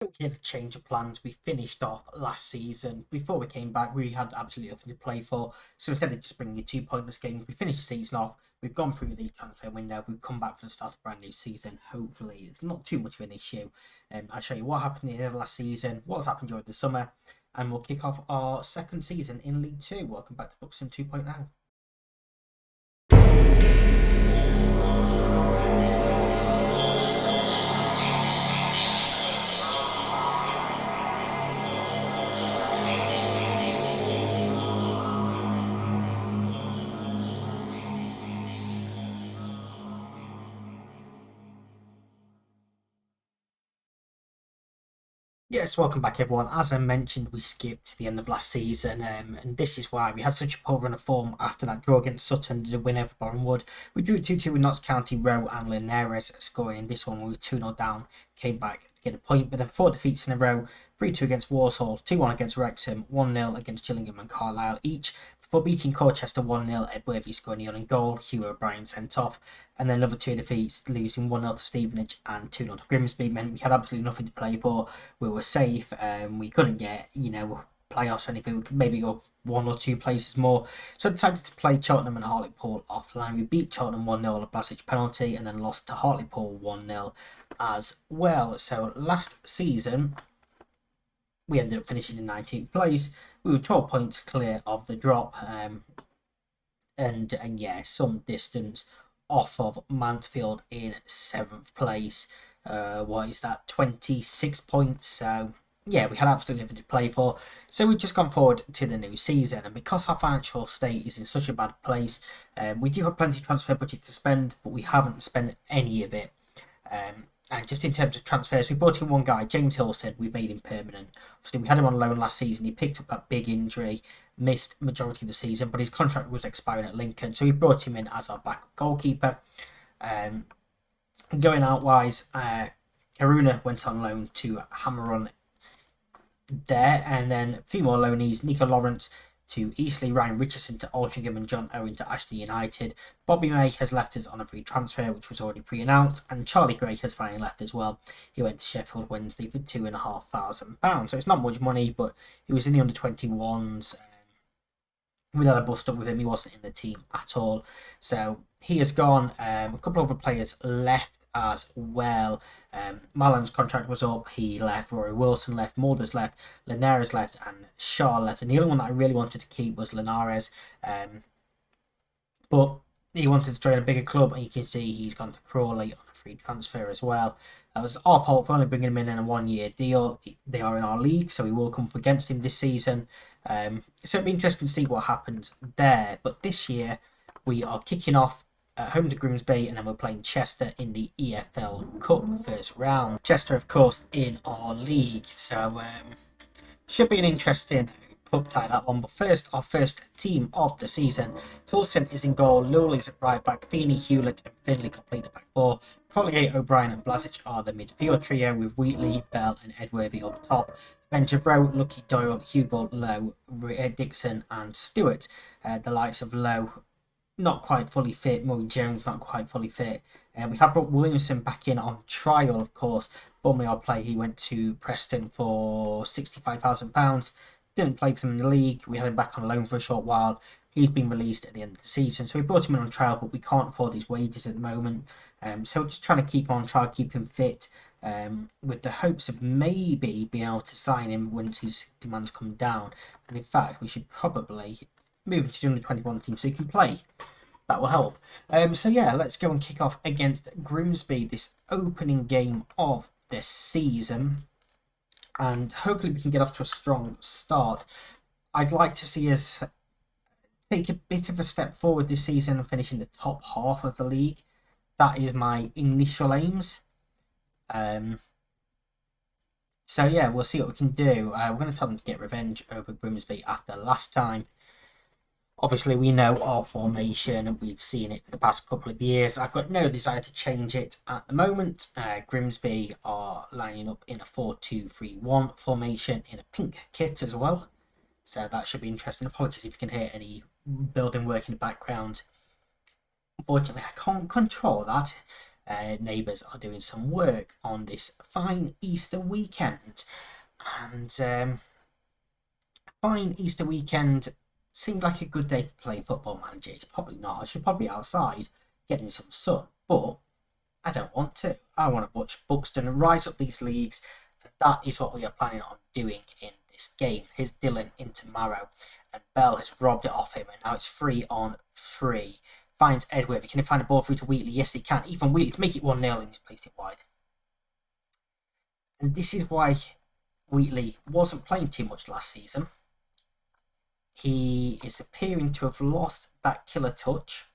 We had a change of plans. We finished off last season. Before we came back, we had absolutely nothing to play for. So instead of just bringing you two pointless games, we finished the season off. We've gone through the transfer window. We've come back for the start of a brand new season. Hopefully, it's not too much of an issue. I'll show you what happened in the last season, what's happened during the summer, and we'll kick off our second season in League Two. Welcome back to Buxton 2.0. Yes, welcome back everyone. As I mentioned, we skipped the end of last season, and this is why we had such a poor run of form after that draw against Sutton, the win over Bournemouth. We drew 2-2 with Notts County, Rowe and Linares scoring in this one. We were 2-0 down, came back to get a point, but then 4 defeats in a row, 3-2 against Walsall, 2-1 against Wrexham, 1-0 against Gillingham and Carlisle each, before beating Colchester 1-0, Ed Worthy scoring the own goal, Hugh O'Brien sent off, and then another 2 defeats, losing 1-0 to Stevenage and 2-0 to Grimsby, meant we had absolutely nothing to play for. We were safe, we couldn't get, playoffs or anything. We could maybe go 1 or 2 places more. So I decided to play Cheltenham and Hartlepool offline. We beat Cheltenham 1-0 on a Blasic penalty and then lost to Hartlepool 1-0 as well. So last season, we ended up finishing in 19th place. We were 12 points clear of the drop, and yeah, some distance off of Mansfield in 7th place. What is that? 26 points. So yeah, we had absolutely nothing to play for. So we've just gone forward to the new season, and because our financial state is in such a bad place, we do have plenty of transfer budget to spend, but we haven't spent any of it. And just in terms of transfers, we brought in one guy, James Hilson. We've made him permanent. Obviously, we had him on loan last season. He picked up that big injury, missed majority of the season, but his contract was expiring at Lincoln, so we brought him in as our backup goalkeeper. Going out wise, Karuna went on loan to Hammeron there, and then a few more loanees: Nico Lawrence to Eastleigh, Ryan Richardson to Altrincham, and John Owen to Ashley United. Bobby May has left us on a free transfer, which was already pre-announced, and Charlie Gray has finally left as well. He went to Sheffield Wednesday for £2,500. So it's not much money, but he was in the under-21s. We had a bust up with him. He wasn't in the team at all. So he has gone. A couple of other players left as well. Marlon's contract was up. He left. Rory Wilson left. Mulders left. Linares left. And Shaw left. And the only one that I really wanted to keep was Linares. But he wanted to join a bigger club, and you can see he's gone to Crawley on a free transfer as well. That was our fault for only bringing him in a 1-year deal. They are in our league, so we will come up against him this season. So it'll be interesting to see what happens there. But this year, we are kicking off at home to Grimsby, and then we're playing Chester in the EFL Cup first round. Chester, of course, in our league, so should be an interesting cup tie, that one. But first, our first team of the season. Hilson is in goal, Lowell is at right back, Feeney, Hewlett and Finley complete the back four. Collier, O'Brien and Blasic are the midfield trio, with Wheatley, Bell and Edworthy up top. Bench of Rowe, Lucky, Doyle, Hugo, Lowe, Dixon and Stewart. The likes of Lowe not quite fully fit, Murray Jones not quite fully fit. We have brought Williamson back in on trial, of course. Formerly our play, he went to Preston for £65,000. Didn't play for them in the league. We had him back on loan for a short while. He's been released at the end of the season, so we brought him in on trial, but we can't afford his wages at the moment. So we're just trying to keep him on trial, keep him fit, with the hopes of maybe being able to sign him once his demands come down. And in fact, we should probably move him to the under-21 team so he can play. That will help. So yeah, let's go and kick off against Grimsby, this opening game of this season. And hopefully we can get off to a strong start. I'd like to see us take a bit of a step forward this season and finish in the top half of the league. That is my initial aims. So yeah, we'll see what we can do. We're going to tell them to get revenge over Grimsby after last time. Obviously, we know our formation and we've seen it for the past couple of years. I've got no desire to change it at the moment. Grimsby are lining up in a 4-2-3-1 formation in a pink kit as well. So that should be interesting. Apologies if you can hear any building work in the background. Unfortunately, I can't control that. neighbours are doing some work on this fine Easter weekend. And fine Easter weekend seemed like a good day to play Football Manager. It's probably not. I should probably be outside getting some sun, but I don't want to. I want to watch Buxton rise up these leagues. That is what we are planning on doing in this game. Here's Dylan into Marrow, and Bell has robbed it off him, and now it's 3-on-3. Finds Edward. Can he find a ball through to Wheatley? Yes, he can. Even Wheatley to make it 1-0, and he's placed it wide. And this is why Wheatley wasn't playing too much last season. He is appearing to have lost that killer touch.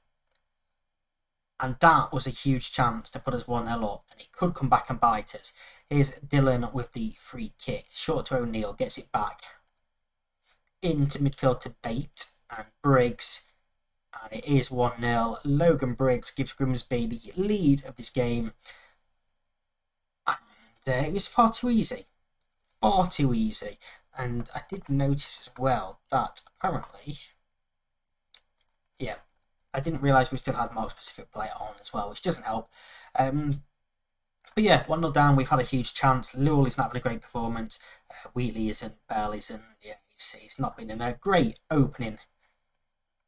And that was a huge chance to put us 1-0 up. And it could come back and bite us. Here's Dylan with the free kick. Short to O'Neill. Gets it back. Into midfield to Bate. And Briggs. And it is 1-0. Logan Briggs gives Grimsby the lead of this game. And it was far too easy. Far too easy. And I did notice as well that apparently... Yeah. I didn't realise we still had Mark Specific player on as well, which doesn't help. But yeah, 1-0 down. We've had a huge chance. Lowell is not having a great performance. Wheatley isn't. Bell isn't. Yeah, it's not been a great opening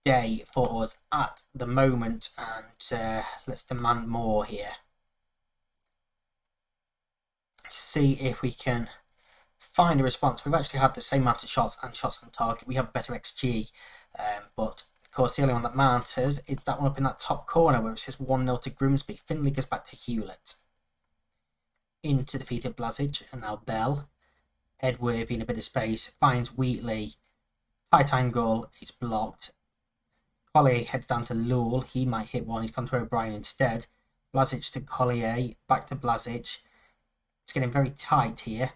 day for us at the moment. And let's demand more here. See if we can find a response. We've actually had the same amount of shots and shots on target. We have a better XG, but of course the only one that matters is that one up in that top corner where it says 1-0 to Grimsby. Finley goes back to Hewlett. Into defeated Blasic, and now Bell. Edworthy in a bit of space, finds Wheatley. Tight angle, it's blocked. Collier heads down to Lowell, he might hit one, he's gone to O'Brien instead. Blasic to Collier, back to Blasic. It's getting very tight here.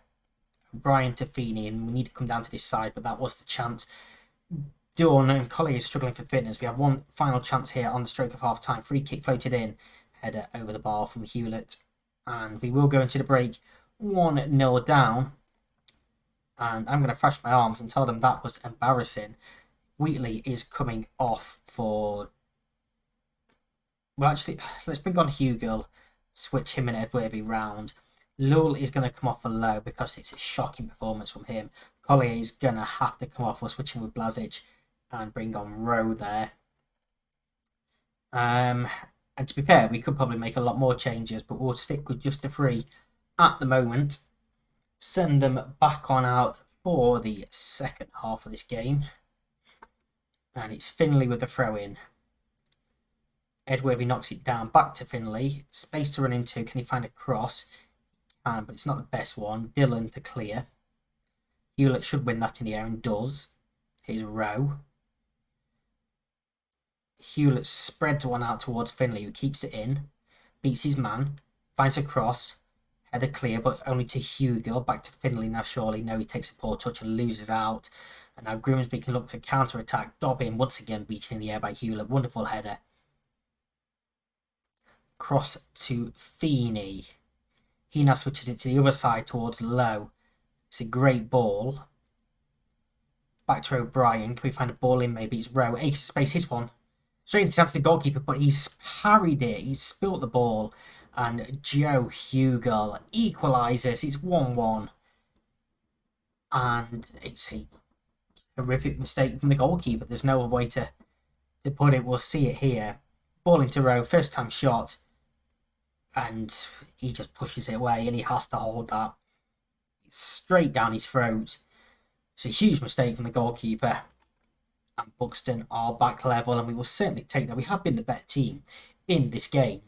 O'Brien to Feeney, and we need to come down to this side, but that was the chance. Dunn and Collier is struggling for fitness. We have one final chance here on the stroke of half time. Free kick floated in. Header over the bar from Hewlett. And we will go into the break 1-0 down. And I'm going to thrash my arms and tell them that was embarrassing. Wheatley is coming off for... Well, actually, let's bring on Hugill. Switch him and Edworthy round. Lowell is going to come off for Low because it's a shocking performance from him. Collier is going to have to come off. We're switching with Blasic and bring on Rowe there. And to be fair, we could probably make a lot more changes, but we'll stick with just the 3 at the moment. Send them back on out for the second half of this game. And it's Finley with the throw-in. Edworthy knocks it down. Back to Finley. Space to run into. Can he find a cross? But it's not the best one. Dylan to clear. Hewlett should win that in the air and does. Here's Rowe. Hewlett spreads one out towards Finley, who keeps it in. Beats his man. Finds a cross. Header clear, but only to Hugill. Back to Finley now, surely. No, he takes a poor touch and loses out. And now Grimsby can look to counter-attack. Dobbin once again beaten in the air by Hewlett. Wonderful header. Cross to Feeney. He now switches it to the other side towards Lowe. It's a great ball. Back to O'Brien. Can we find a ball in? Maybe it's Rowe. Ace of space. Hits one. Straight into the chance of the goalkeeper, but he's parried it. He's spilt the ball. And Joe Hugill equalises. It's 1-1. And it's a horrific mistake from the goalkeeper. There's no other way to put it. We'll see it here. Ball into Rowe. First time shot. And he just pushes it away, and he has to hold that. It's straight down his throat. It's a huge mistake from the goalkeeper. And Buxton are back level, and we will certainly take that. We have been the better team in this game.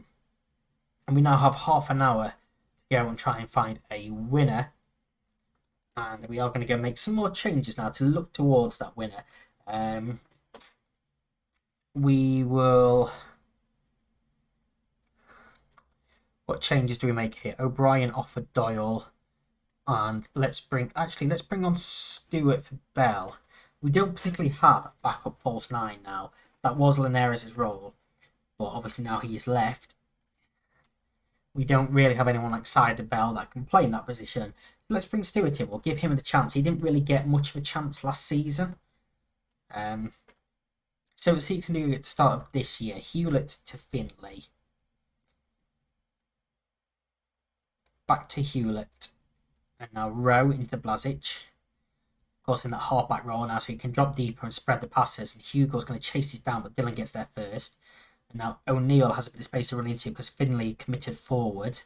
And we now have half an hour to go and try and find a winner. And we are going to go make some more changes now to look towards that winner. We will... What changes do we make here? O'Brien offered Doyle. And let's bring on Stewart for Bell. We don't particularly have a backup false 9 now. That was Linares' role. But obviously now he's left. We don't really have anyone like Cider Bell that can play in that position. Let's bring Stewart in. We'll give him the chance. He didn't really get much of a chance last season. So let's see what he can do at the start of this year. Hewlett to Finley. back to Hewlett. And now Rowe into Blazic. Of course, in that half-back role now, so he can drop deeper and spread the passes. And Hugo's going to chase this down, but Dylan gets there first. And now O'Neill has a bit of space to run into because Finley committed forward.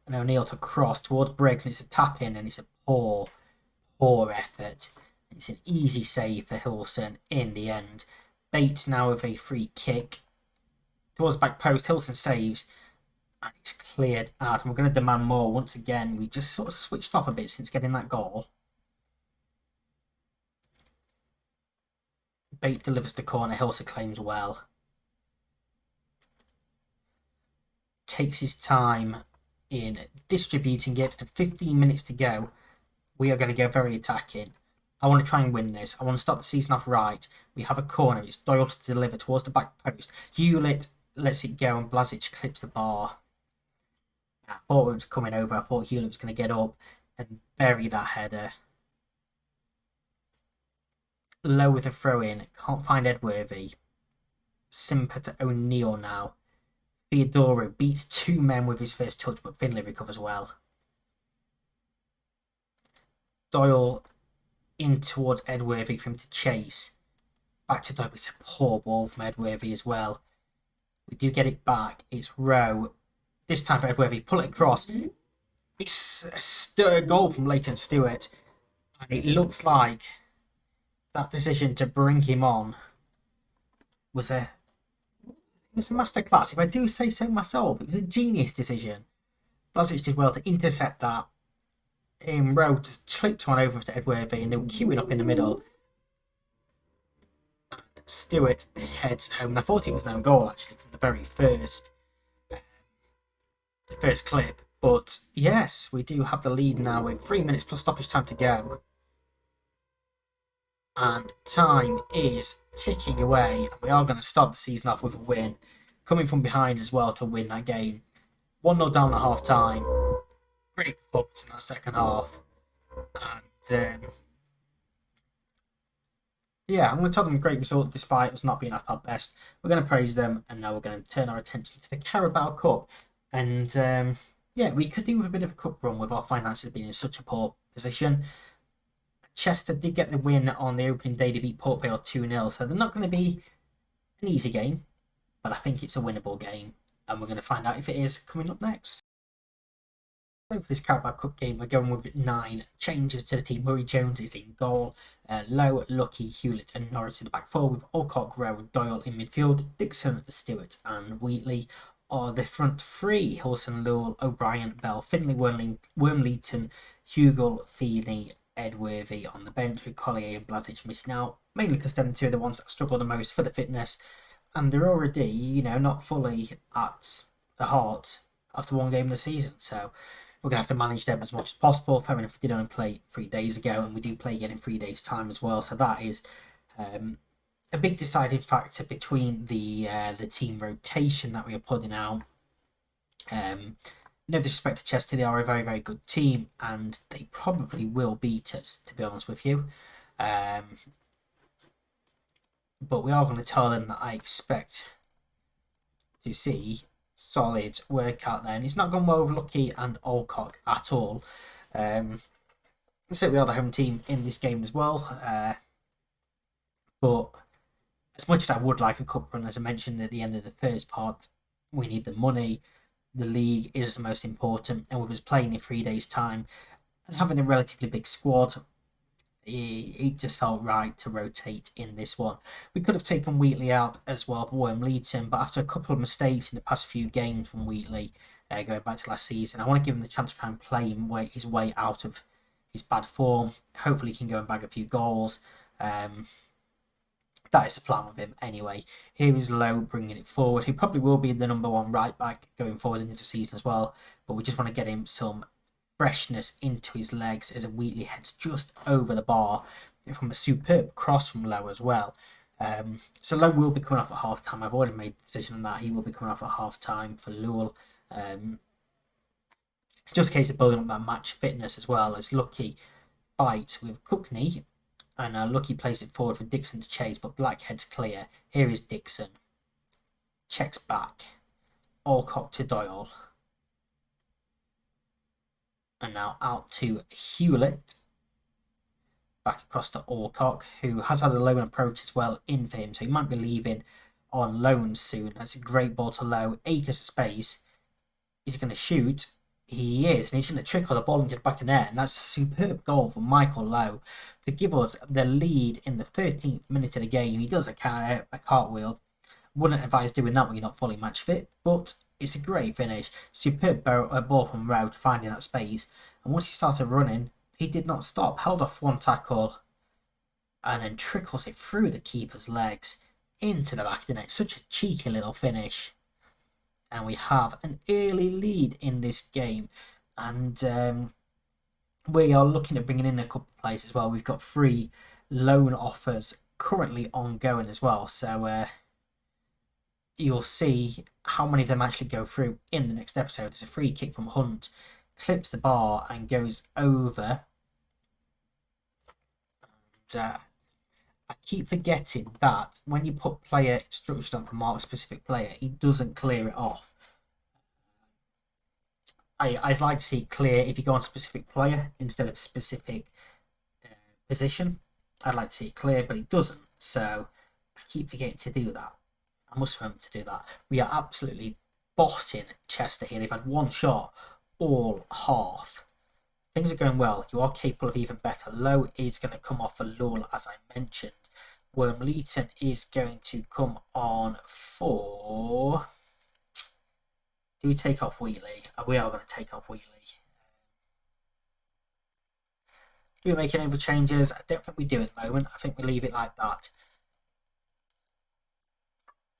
And O'Neill to cross towards Briggs, and it's a tap in, and it's a poor effort. It's an easy save for Hilson in the end. Bates now with a free kick towards back post. Hilson saves, and it's cleared out. And we're going to demand more once again. We just sort of switched off a bit since getting that goal. Bates delivers the corner. Hilson claims well. Takes his time in distributing it, and 15 minutes to go. We are going to go very attacking. I want to try and win this. I want to start the season off right. We have a corner. It's Doyle to deliver towards the back post. Hewlett lets it go, and Blazic clips the bar. I thought it was coming over. I thought Hewlett was going to get up and bury that header. Low with a throw in. Can't find Edworthy. Simper to O'Neill now. Theodoro beats two men with his first touch, but Finley recovers well. Doyle in towards Edworthy for him to chase. Back to Doyle. It's a poor ball from Edworthy as well. We do get it back. It's Rowe. This time for Edworthy. Pull it across. It's a goal from Leighton Stewart. And it looks like that decision to bring him on was a masterclass. If I do say so myself, it was a genius decision. Blazic did well to intercept that. Rowe just clipped one over to Edworthy, and they were queuing up in the middle. And Stewart heads home. And I thought it was an own goal actually from the very first clip. But yes, we do have the lead now with 3 minutes plus stoppage time to go. And time is ticking away, and we are going to start the season off with a win. Coming from behind as well to win that game. 1-0 down at half time. Great performance in that second half. And yeah, I'm going to tell them a great result despite us not being at our best. We're going to praise them, and now we're going to turn our attention to the Carabao Cup. And yeah, we could do with a bit of a cup run with our finances being in such a poor position. Chester did get the win on the opening day to beat Port Vale 2-0, so they're not going to be an easy game, but I think it's a winnable game, and we're going to find out if it is coming up next. For this Carabao Cup game, we're going with 9 changes to the team. Murray Jones is in goal, Lowe, Lucky, Hewlett and Norris in the back four, with Alcock, Rowe, Doyle in midfield, Dixon, Stewart and Wheatley are the front three. Hilson, Lowell, O'Brien, Bell, Finley, Wormleighton, Hugel, Feeney, Edworthy on the bench, with Collier and Blazic missing out, mainly because them two are the ones that struggle the most for the fitness, and they're already, not fully at the heart after one game of the season, so we're going to have to manage them as much as possible. Fair enough, we did only play 3 days ago, and we do play again in 3 days' time as well, so that is a big deciding factor between the team rotation that we are putting out. No disrespect to Chester, they are a very, very good team, and they probably will beat us, to be honest with you. But we are going to tell them that I expect to see solid work out there, and it's not gone well with Lucky and Alcock at all. So we are the home team in this game as well, but as much as I would like a cup run, as I mentioned at the end of the first part, we need the money. The league is the most important, and with us playing in 3 days' time and having a relatively big squad, it just felt right to rotate in this one. We could have taken Wheatley out as well for Wormleighton, but after a couple of mistakes in the past few games from Wheatley, going back to last season, I want to give him the chance to try and play his way out of his bad form. Hopefully he can go and bag a few goals. That is the plan with him anyway. Here is Lowe bringing it forward. He probably will be the number 1 right back going forward into the season as well, but we just want to get him some freshness into his legs as Wheatley heads just over the bar from a superb cross from Lowe as well. So Lowe will be coming off at half time. I've already made the decision on that. He will be coming off at half time for Lowell. Just a case of building up that match fitness as well, as Lucky fights with Cookney. And Lucky plays it forward for Dixon to chase, but Black heads clear. Here is Dixon. Checks back. Alcock to Doyle. And now out to Hewlett. Back across to Alcock, who has had a loan approach as well in for him, so he might be leaving on loan soon. That's a great ball to Lowe. Acres of space. Is he going to shoot? He is, and he's going to trickle the ball into the back of the net, and that's a superb goal from Michael Lowe to give us the lead in the 13th minute of the game. He does a cartwheel. Wouldn't advise doing that when you're not fully match fit, but it's a great finish. Superb ball from Rowe to finding that space, and once he started running, he did not stop, held off one tackle, and then trickles it through the keeper's legs into the back of the net. Such a cheeky little finish. And we have an early lead in this game. And we are looking at bringing in a couple of players as well. We've got 3 loan offers currently ongoing as well. So you'll see how many of them actually go through in the next episode. There's a free kick from Hunt. Clips the bar and goes over. And I keep forgetting that when you put player instructions on to mark a specific player, he doesn't clear it off. I'd like to see it clear if you go on specific player instead of specific position. I'd like to see it clear, but it doesn't. So I keep forgetting to do that. I must remember to do that. We are absolutely bossing Chester here. They've had one shot all half. Things are going well. You are capable of even better. Lowe is going to come off for Lull, as I mentioned. Wormleeton is going to come on for... Do we take off Wheatley? We are going to take off Wheatley. Do we make any other changes? I don't think we do at the moment. I think we leave it like that.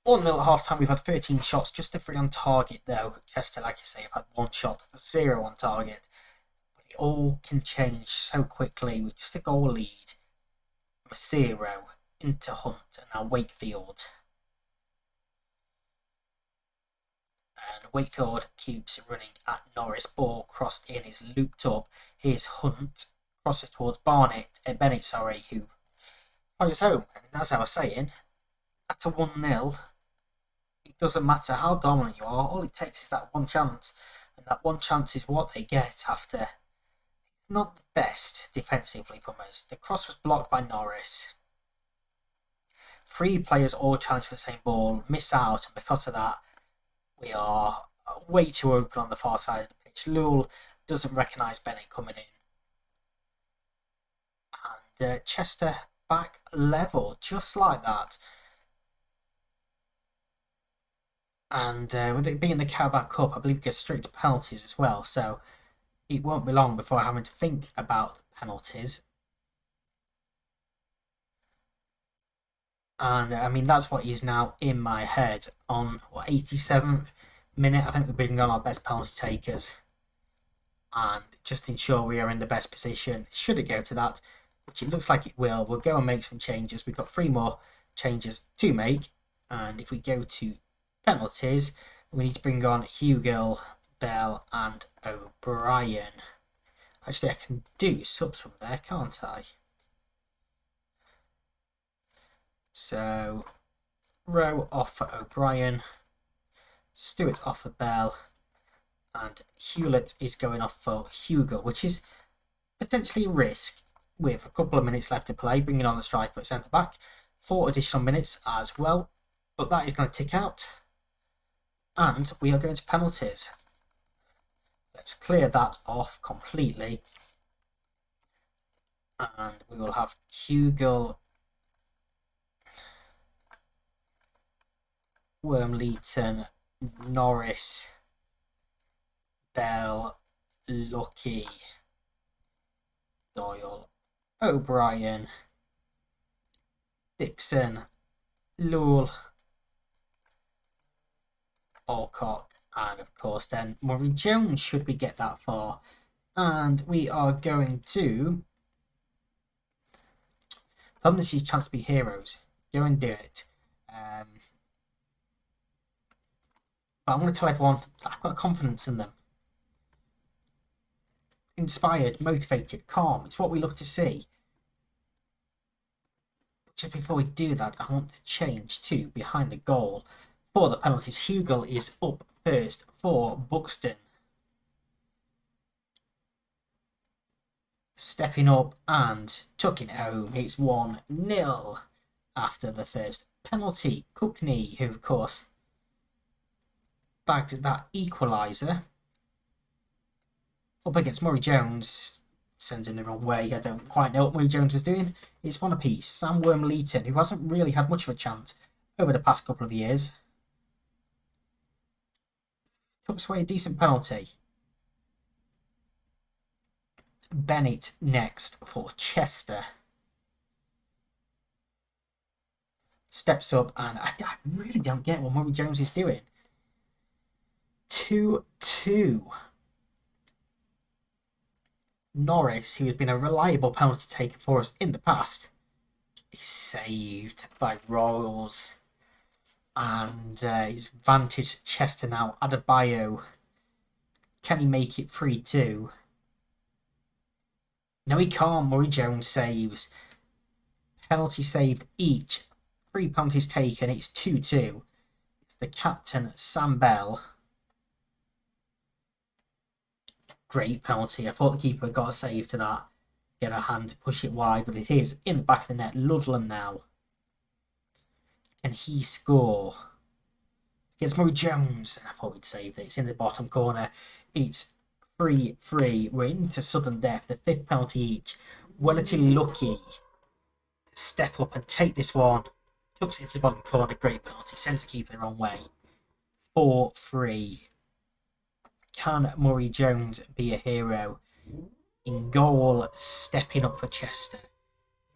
1-0 at half time. We've had 13 shots. Just a 3 on target though. Chester, like I say, have had 1 shot. 0 on target. It all can change so quickly with just a goal lead. Masiro into Hunt and now Wakefield. And Wakefield keeps running at Norris. Ball crossed in, is looped up. Here's Hunt. Crosses towards Bennett, who fires home. And as I was saying, at a 1-0, it doesn't matter how dominant you are. All it takes is that one chance. And that one chance is what they get after... Not the best defensively from us. The cross was blocked by Norris. 3 players all challenge for the same ball, miss out, and because of that, we are way too open on the far side of the pitch. Lull doesn't recognise Bennett coming in. And Chester back level, just like that. And with it being the Carabao Cup, I believe it gets straight to penalties as well, so it won't be long before having to think about penalties. And I mean, that's what is now in my head. On what, 87th minute, I think we're bringing on our best penalty takers. And just ensure we are in the best position. Should it go to that, which it looks like it will, we'll go and make some changes. We've got 3 more changes to make. And if we go to penalties, we need to bring on Hugill, Bell and O'Brien. Actually, I can do subs from there, can't I? So, Rowe off for O'Brien, Stewart off for Bell, and Hewlett is going off for Hugill, which is potentially a risk with a couple of minutes left to play, bringing on the striker at centre back. 4 additional minutes as well, but that is going to tick out, and we are going to penalties. Let's clear that off completely. And we will have Hugill, Wormleeton, Norris, Bell, Lucky, Doyle, O'Brien, Dixon, Lull, Alcock, and of course then Murray Jones, should we get that far. And we are going to... Tell this is your chance to be heroes. Go and do it. But I'm going to tell everyone that I've got confidence in them. Inspired, motivated, calm. It's what we love to see. But just before we do that, I want to change to behind the goal. For the penalties, Hugill is up first for Buxton. stepping up and tucking it home. It's 1-0 after the first penalty. Cookney, who of course bagged that equaliser. Up against Murray Jones, sends in the wrong way. I don't quite know what Murray Jones was doing. It's one apiece. Sam Wormleighton, who hasn't really had much of a chance over the past couple of years, tucks away a decent penalty. Bennett next for Chester. Steps up, and I really don't get what Murray Jones is doing. 2-2. Norris, who has been a reliable penalty taker for us in the past, is saved by Royals. And he's vantage Chester now. Adebayo. Can he make it 3-2? No, he can't. Murray Jones saves. Penalty saved each. 3 penalties taken. It's 2-2. It's the captain, Sam Bell. Great penalty. I thought the keeper got a save to that. Get a hand to push it wide, but it is in the back of the net. Ludlam now. Can he score? Against Murray Jones. I thought we'd saved it. It's in the bottom corner. It's 3-3. We're into sudden death. The 5th penalty each. Relatively lucky to step up and take this one. Tucks it into the bottom corner. Great penalty. Sends the keeper the wrong way. 4-3. Can Murray Jones be a hero? In goal, stepping up for Chester.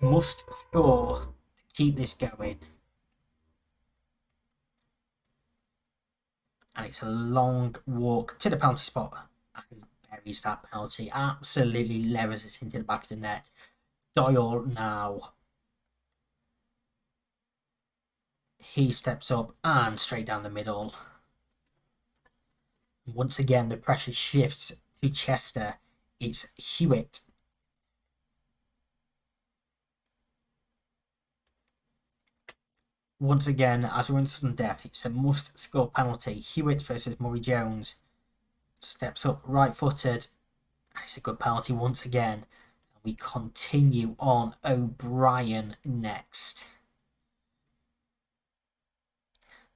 Must score to keep this going. And it's a long walk to the penalty spot. And he buries that penalty. Absolutely levers it into the back of the net. Doyle now. He steps up and straight down the middle. Once again, the pressure shifts to Chester. It's Hewitt. Once again, as we're in sudden death, it's a must-score penalty. Hewitt versus Murray Jones. Steps up right-footed. And it's a good penalty once again. And we continue on. O'Brien next.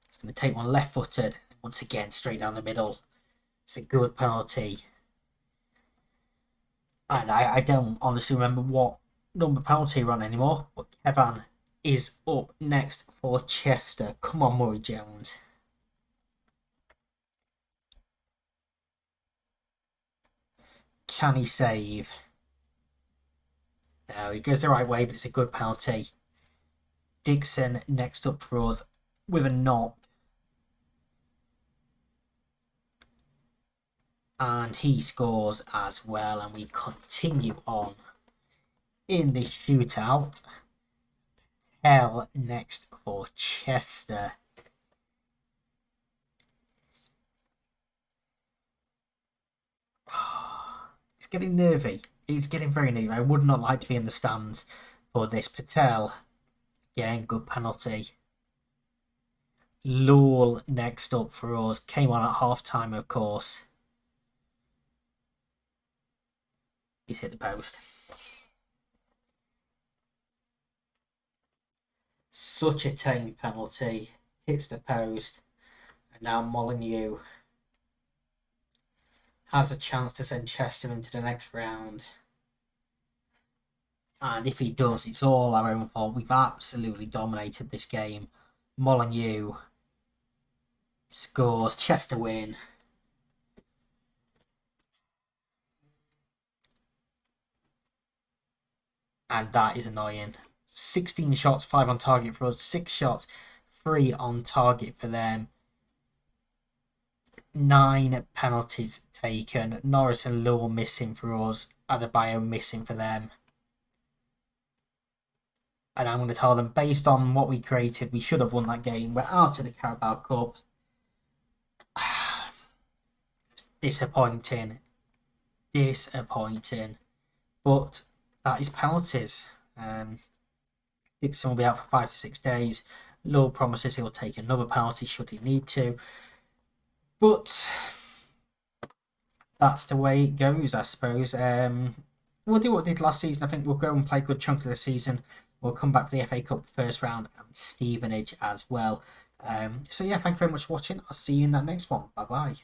He's going to take one left-footed. Once again, straight down the middle. It's a good penalty. And I don't honestly remember what number penalty we're on anymore. But Kevan is up next for Chester. Come on, Murray Jones. Can he save? No, he goes the right way, but it's a good penalty. Dixon next up for us with a knock. And he scores as well, and we continue on in this shootout. Patel next for Chester. It's getting nervy. It's getting very nervy. I would not like to be in the stands for this. Patel getting good penalty. Lowell next up for us. Came on at half time, of course. He's hit the post. Such a tame penalty. Hits the post. And now Molyneux has a chance to send Chester into the next round. And if he does, it's all our own fault. We've absolutely dominated this game. Molyneux scores. Chester win. And that is annoying. 16 shots, 5 on target for us. 6 shots, 3 on target for them. 9 penalties taken. Norris and Lowell missing for us. Adebayo missing for them. And I'm going to tell them, based on what we created, we should have won that game. We're out of the Carabao Cup. Disappointing. Disappointing. But that is penalties. Dixon will be out for 5 to 6 days. Lowell promises he'll take another penalty should he need to. But that's the way it goes, I suppose. we'll do what we did last season. I think we'll go and play a good chunk of the season. We'll come back for the FA Cup first round and Stevenage as well. So yeah, thank you very much for watching. I'll see you in that next one. Bye bye.